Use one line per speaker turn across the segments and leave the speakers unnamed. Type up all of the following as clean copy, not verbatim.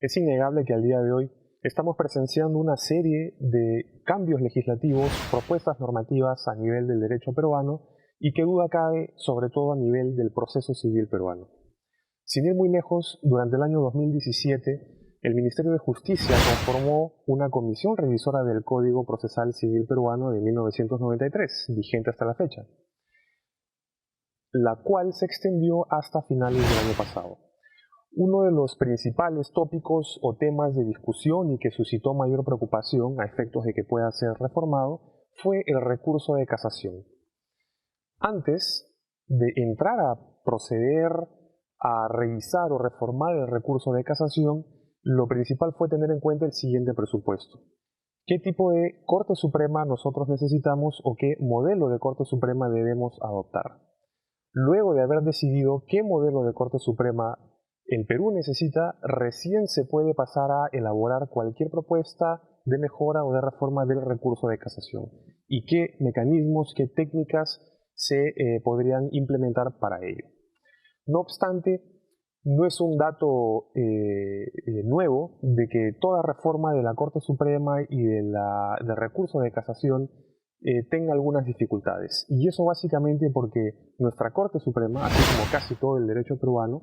Es innegable que al día de hoy estamos presenciando una serie de cambios legislativos, propuestas normativas a nivel del derecho peruano y que duda cabe sobre todo a nivel del proceso civil peruano. Sin ir muy lejos, durante el año 2017, el Ministerio de Justicia conformó una comisión revisora del Código Procesal Civil Peruano de 1993, vigente hasta la fecha, la cual se extendió hasta finales del año pasado. Uno de los principales tópicos o temas de discusión y que suscitó mayor preocupación a efectos de que pueda ser reformado fue el recurso de casación. Antes de entrar a proceder a revisar o reformar el recurso de casación, lo principal fue tener en cuenta el siguiente presupuesto. ¿Qué tipo de Corte Suprema nosotros necesitamos o qué modelo de Corte Suprema debemos adoptar? Luego de haber decidido qué modelo de Corte Suprema el Perú necesita, recién se puede pasar a elaborar cualquier propuesta de mejora o de reforma del recurso de casación y qué mecanismos, qué técnicas se podrían implementar para ello. No obstante, no es un dato nuevo de que toda reforma de la Corte Suprema y del recurso de casación tenga algunas dificultades. Y eso básicamente porque nuestra Corte Suprema, así como casi todo el derecho peruano,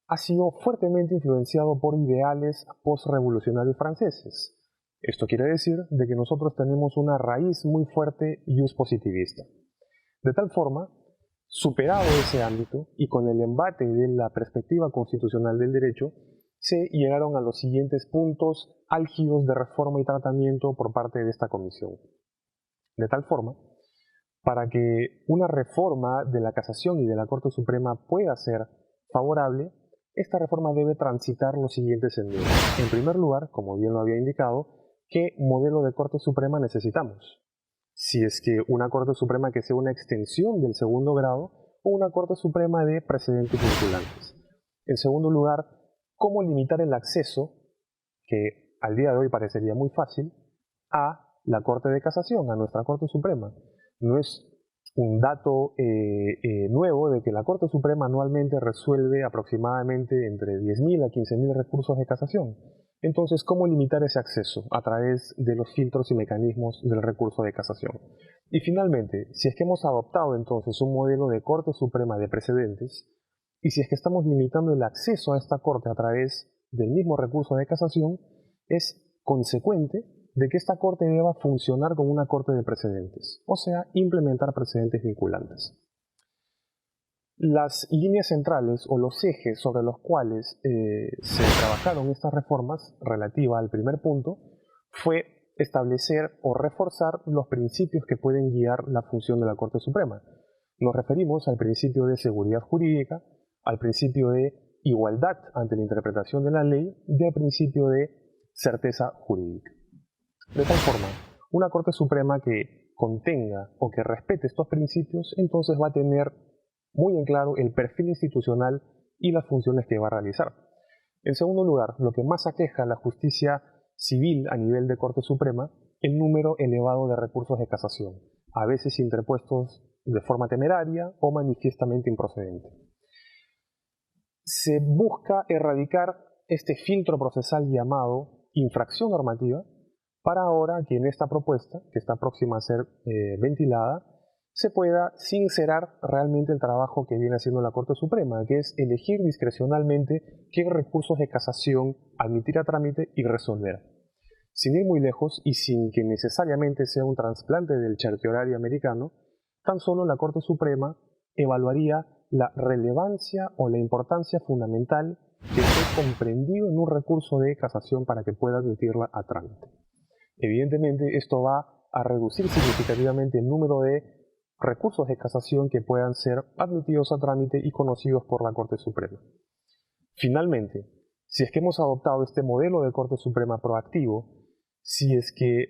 ha sido fuertemente influenciado por ideales postrevolucionarios franceses. Esto quiere decir de que nosotros tenemos una raíz muy fuerte positivista. De tal forma, superado ese ámbito y con el embate de la perspectiva constitucional del derecho, se llegaron a los siguientes puntos álgidos de reforma y tratamiento por parte de esta comisión. De tal forma, para que una reforma de la casación y de la Corte Suprema pueda ser favorable, esta reforma debe transitar los siguientes senderos. En primer lugar, como bien lo había indicado, ¿qué modelo de Corte Suprema necesitamos? Si es que una Corte Suprema que sea una extensión del segundo grado o una Corte Suprema de precedentes vinculantes. En segundo lugar, ¿cómo limitar el acceso, que al día de hoy parecería muy fácil, a la Corte de Casación, a nuestra Corte Suprema? No es un dato nuevo de que la Corte Suprema anualmente resuelve aproximadamente entre 10.000 a 15.000 recursos de casación. Entonces, ¿cómo limitar ese acceso? A través de los filtros y mecanismos del recurso de casación. Y finalmente, si es que hemos adoptado entonces un modelo de Corte Suprema de precedentes, y si es que estamos limitando el acceso a esta Corte a través del mismo recurso de casación, es consecuente de que esta Corte deba funcionar como una Corte de precedentes, o sea, implementar precedentes vinculantes. Las líneas centrales o los ejes sobre los cuales se trabajaron estas reformas relativa al primer punto fue establecer o reforzar los principios que pueden guiar la función de la Corte Suprema. Nos referimos al principio de seguridad jurídica, al principio de igualdad ante la interpretación de la ley y al principio de certeza jurídica. De tal forma, una Corte Suprema que contenga o que respete estos principios, entonces va a tener muy en claro el perfil institucional y las funciones que va a realizar. En segundo lugar, lo que más aqueja a la justicia civil a nivel de Corte Suprema, el número elevado de recursos de casación, a veces interpuestos de forma temeraria o manifiestamente improcedente. Se busca erradicar este filtro procesal llamado infracción normativa, para ahora que en esta propuesta, que está próxima a ser ventilada, se pueda sincerar realmente el trabajo que viene haciendo la Corte Suprema, que es elegir discrecionalmente qué recursos de casación admitir a trámite y resolver. Sin ir muy lejos y sin que necesariamente sea un trasplante del certiorario americano, tan solo la Corte Suprema evaluaría la relevancia o la importancia fundamental que esté comprendido en un recurso de casación para que pueda admitirla a trámite. Evidentemente, esto va a reducir significativamente el número de recursos de casación que puedan ser admitidos a trámite y conocidos por la Corte Suprema. Finalmente, si es que hemos adoptado este modelo de Corte Suprema proactivo, si es que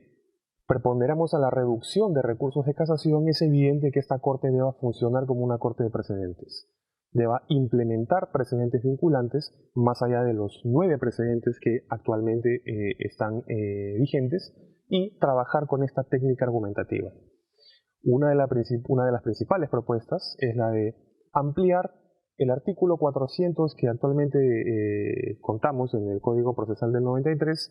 preponderamos a la reducción de recursos de casación, es evidente que esta Corte deba funcionar como una Corte de precedentes. Deba implementar precedentes vinculantes más allá de los 9 precedentes que actualmente están vigentes y trabajar con esta técnica argumentativa. Una de las principales propuestas es la de ampliar el artículo 400 que actualmente contamos en el Código Procesal del 93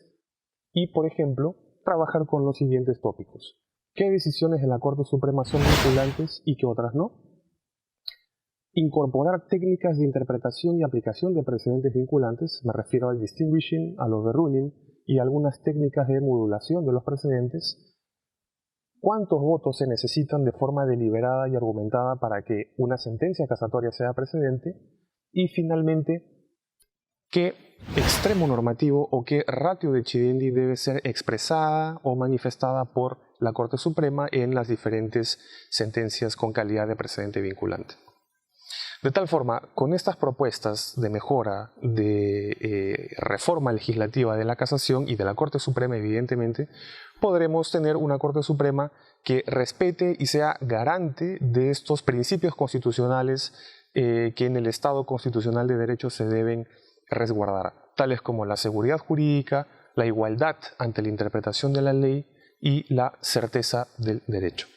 y, por ejemplo, trabajar con los siguientes tópicos. ¿Qué decisiones de la Corte Suprema son vinculantes y qué otras no? Incorporar técnicas de interpretación y aplicación de precedentes vinculantes, me refiero al distinguishing, al overruling y algunas técnicas de modulación de los precedentes. ¿Cuántos votos se necesitan de forma deliberada y argumentada para que una sentencia casatoria sea precedente? Y finalmente, ¿qué extremo normativo o qué ratio decidendi debe ser expresada o manifestada por la Corte Suprema en las diferentes sentencias con calidad de precedente vinculante? De tal forma, con estas propuestas de mejora, de reforma legislativa de la Casación y de la Corte Suprema, evidentemente, podremos tener una Corte Suprema que respete y sea garante de estos principios constitucionales que en el Estado constitucional de derecho se deben resguardar, tales como la seguridad jurídica, la igualdad ante la interpretación de la ley y la certeza del derecho.